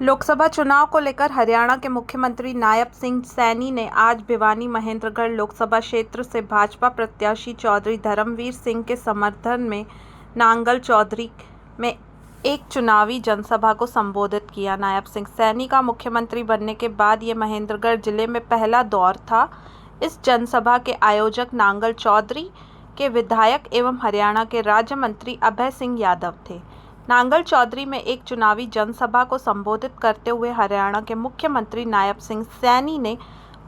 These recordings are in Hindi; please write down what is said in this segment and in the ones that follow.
लोकसभा चुनाव को लेकर हरियाणा के मुख्यमंत्री नायब सिंह सैनी ने आज भिवानी महेंद्रगढ़ लोकसभा क्षेत्र से भाजपा प्रत्याशी चौधरी धर्मवीर सिंह के समर्थन में नांगल चौधरी में एक चुनावी जनसभा को संबोधित किया। नायब सिंह सैनी का मुख्यमंत्री बनने के बाद ये महेंद्रगढ़ जिले में पहला दौर था। इस जनसभा के आयोजक नांगल चौधरी के विधायक एवं हरियाणा के राज्य मंत्री अभय सिंह यादव थे। नांगल चौधरी में एक चुनावी जनसभा को संबोधित करते हुए हरियाणा के मुख्यमंत्री नायब सिंह सैनी ने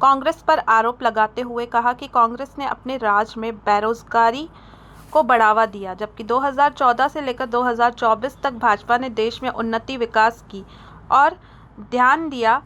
कांग्रेस पर आरोप लगाते हुए कहा कि कांग्रेस ने अपने राज में बेरोजगारी को बढ़ावा दिया, जबकि 2014 से लेकर 2024 तक भाजपा ने देश में उन्नति विकास की और ध्यान दिया।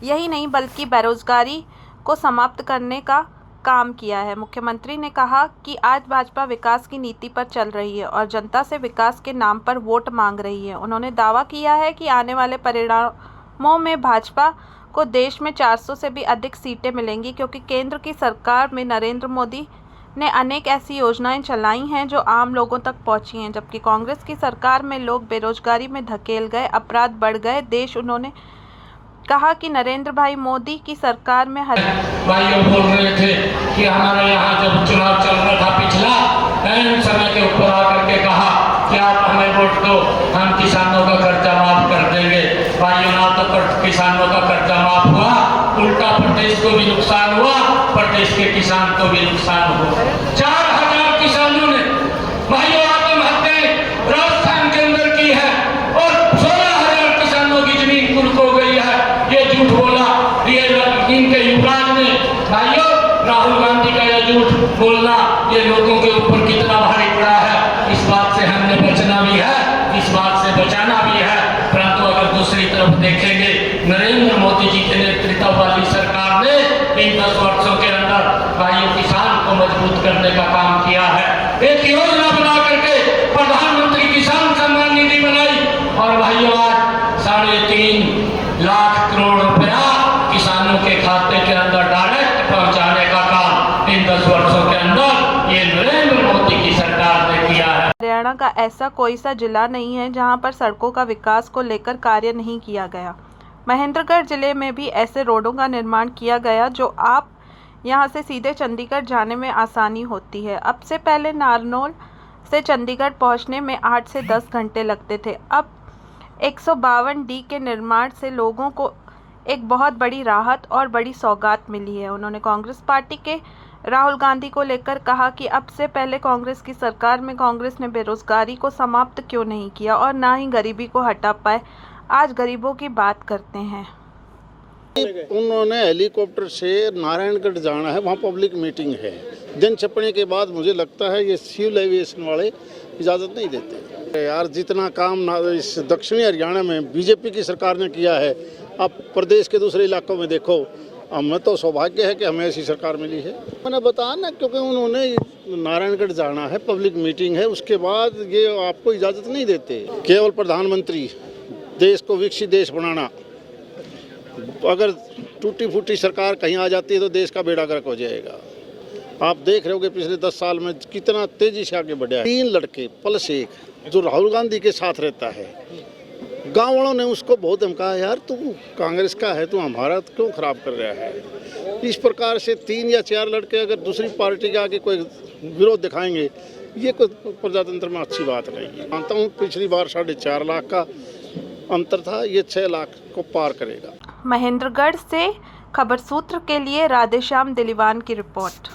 यही नहीं बल्कि बेरोजगारी को समाप्त करने का काम किया है। मुख्यमंत्री ने कहा कि आज भाजपा विकास की नीति पर चल रही है और जनता से विकास के नाम पर वोट मांग रही है। उन्होंने दावा किया है कि आने वाले परिणामों में भाजपा को देश में 400 से भी अधिक सीटें मिलेंगी, क्योंकि केंद्र की सरकार में नरेंद्र मोदी ने अनेक ऐसी योजनाएं चलाई हैं जो आम लोगों तक पहुंची हैं, जबकि कांग्रेस की सरकार में लोग बेरोजगारी में धकेल गए, अपराध बढ़ गए। उन्होंने कहा कि नरेंद्र भाई मोदी की सरकार में भाइयों बोल रहे थे कि हमारे यहाँ जब चुनाव चल रहा था पिछला ऐन समय के ऊपर आकर के कहा कि आप हमें वोट दो, हम किसानों का कर्जा माफ कर देंगे। भाइयों ना तो किसानों का कर्जा माफ हुआ, उल्टा प्रदेश को भी नुकसान हुआ, प्रदेश के किसान को भी नुकसान हुआ। 4000 किसानों ने भाइयों आत्महत्याएं राजस्थान के अंदर की है और 16,000 किसानों की जमीन कुर्क हो गई है। ये झूठ बोला इनके युवराज ने। भाइयों, राहुल गांधी का यह झूठ बोलना ये लोगों के ऊपर कितना भारी पड़ा है, इस बात से हमने बचना भी है, इस बात से बचाना भी है। परंतु अगर दूसरी तरफ देखेंगे, नरेंद्र मोदी जी के नेतृत्व वाली सरकार ने इन 10 वर्षों के अंदर भाइयों किसान को मजबूत करने का काम किया है। एक योजना बना करके प्रधानमंत्री किसान सम्मान निधि बनाई और भाइयों आज 3.5 लाख करोड़ रुपया किसानों के खाते के अंदर डायरेक्ट पहुंचाने का काम इन 10 वर्षों के अंदर ये नरेंद्र मोदी की सरकार ने किया है। हरियाणा का ऐसा कोई सा जिला नहीं है जहां पर सड़कों का विकास को लेकर कार्य नहीं किया गया। महेंद्रगढ़ जिले में भी ऐसे रोडों का निर्माण किया गया जो आप यहां से सीधे चंडीगढ़ जाने में आसानी होती है। अब से पहले नारनौल से चंडीगढ़ पहुंचने में 8 से 10 घंटे लगते थे। अब 152D के निर्माण से लोगों को एक बहुत बड़ी राहत और बड़ी सौगात मिली है। उन्होंने कांग्रेस पार्टी के राहुल गांधी को लेकर कहा कि अब से पहले कांग्रेस की सरकार में कांग्रेस ने बेरोजगारी को समाप्त क्यों नहीं किया और ना ही गरीबी को हटा पाए। आज गरीबों की बात करते हैं। उन्होंने हेलीकॉप्टर से नारायणगढ़ जाना है, वहाँ पब्लिक मीटिंग है। दिन छपने के बाद मुझे लगता है ये सिविल एविएशन वाले इजाज़त नहीं देते। यार जितना काम इस दक्षिणी हरियाणा में बीजेपी की सरकार ने किया है, अब प्रदेश के दूसरे इलाकों में देखो। हमें तो सौभाग्य है कि हमें ऐसी सरकार मिली है। मैंने बताया ना, क्योंकि उन्होंने नारायणगढ़ जाना है, पब्लिक मीटिंग है, उसके बाद ये आपको इजाज़त नहीं देते। केवल प्रधानमंत्री देश को विकसित देश बनाना, अगर टूटी फूटी सरकार कहीं आ जाती है तो देश का बेड़ा गर्क हो जाएगा। आप देख रहे हो कि पिछले 10 साल में कितना तेजी से आगे बढ़ा है। 3 लड़के प्लस एक जो राहुल गांधी के साथ रहता है, गाँव वालों ने उसको बहुत धमकाया, यार तू कांग्रेस का है, तू हमारा क्यों खराब कर रहा है। इस प्रकार से 3 या 4 लड़के अगर दूसरी पार्टी के आगे कोई विरोध दिखाएंगे, ये कोई प्रजातंत्र में अच्छी बात नहीं है। मानता हूँ पिछली बार 4.5 लाख का अंतर था, ये 6 लाख को पार करेगा। महेंद्रगढ़ से खबर सूत्र के लिए राधेश्याम दिलीवान की रिपोर्ट।